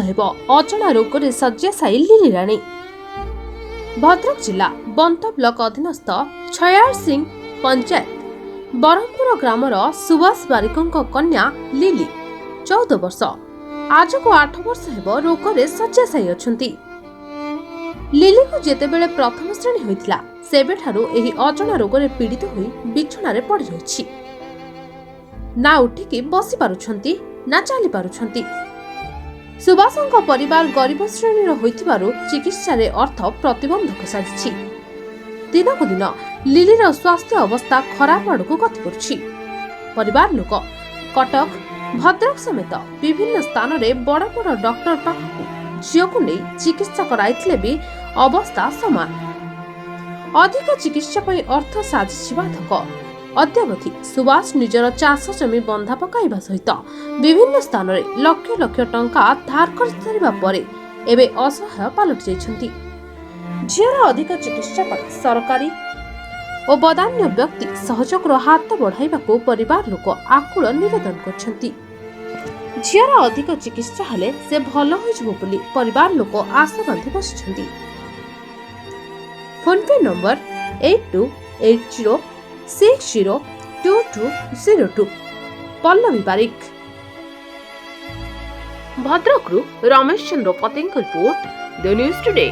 ହେବ ଅଜଣା ରୋଗରେ ଶଯ୍ୟାଶାୟୀ ଲିଲି ରାଣୀ। ଭଦ୍ରକ ଜିଲ୍ଲା ବନ୍ତ ବ୍ଲକ ଅଧୀନସ୍ଥ ଛୟାଳ ସିଂ ପଞ୍ଚାୟତ ବରହମପୁର ଗ୍ରାମର ସୁବାସ ବାରିକଙ୍କ କନ୍ୟା ଲିଲି 14 ବର୍ଷ ଆଜକୁ 8 ବର୍ଷ ହେବ ରୋଗରେ ଶଯ୍ୟାଶାୟୀ ଅଛନ୍ତି। ଲିଲିକୁ ଯେତେବେଳେ ପ୍ରଥମ ଶ୍ରେଣୀ ହୋଇଥିଲା ସେବେଠାରୁ ଏହି ଅଜଣା ରୋଗରେ ପୀଡ଼ିତ ହୋଇ ବିଛଣାରେ ପଡ଼ି ରହିଛି। ନା ଉଠିକି ବସି ପାରୁଛନ୍ତି ନା ଚାଲି ପାରୁଛନ୍ତି। ସୁବାସଙ୍କ ପରିବାର ଗରିବ ଶ୍ରେଣୀର ହୋଇଥିବାରୁ ଚିକିତ୍ସାରେ ଅର୍ଥ ପ୍ରତିବନ୍ଧକ ସାଜିଛି। ଦିନକୁ ଦିନ ଲିଲିର ସ୍ୱାସ୍ଥ୍ୟ ଅବସ୍ଥା ଖରାପ ଆଡ଼କୁ ଗତି କରୁଛି। ପରିବାର ଲୋକ କଟକ ଭଦ୍ରକ ସମେତ ବିଭିନ୍ନ ସ୍ଥାନରେ ବଡ଼ ବଡ଼ ଡକ୍ଟର ପାଖକୁ ଝିଅକୁ ନେଇ ଚିକିତ୍ସା କରାଇଥିଲେ ବି ଅବସ୍ଥା ସମାନ। ଅଧିକ ଚିକିତ୍ସା ପାଇଁ ଅର୍ଥ ସାଜିଛି ବାଧକ। ଅଦ୍ୟାବଧି ସୁବାସ ନିଜର ଚାଷ ଜମି ବନ୍ଧା ପକାଇବା ସହିତ ବିଭିନ୍ନ ସ୍ଥାନରେ ଲକ୍ଷ ଲକ୍ଷ ଟଙ୍କା ଧାର କରିସାରିବା ପରେ ଏବେ ଅସହାୟ ପାଲଟି ଯାଇଛନ୍ତି। ଝିଅର ଅଧିକ ଚିକିତ୍ସା ପାଇଁ ସରକାରୀ ଓ ବଦାନ୍ୟ ବ୍ୟକ୍ତି ସହଯୋଗର ହାତ ବଢ଼ାଇବାକୁ ପରିବାର ଲୋକ ଆକୁଳ ନିବେଦନ କରିଛନ୍ତି। ଝିଅର ଅଧିକ ଚିକିତ୍ସା ହେଲେ ସେ ଭଲ ହୋଇଯିବ ବୋଲି ପରିବାର ଲୋକ ଆଶା ବାନ୍ଧି ବସିଛନ୍ତି। PhonePe number 8280602202 Pallavi Barik. ଭଦ୍ରକରୁ ରମେଶ ଚନ୍ଦ୍ର ପତିଙ୍କ ରିପୋର୍ଟ, ଦ ନ୍ୟୁଜ୍ ଟୁଡେ।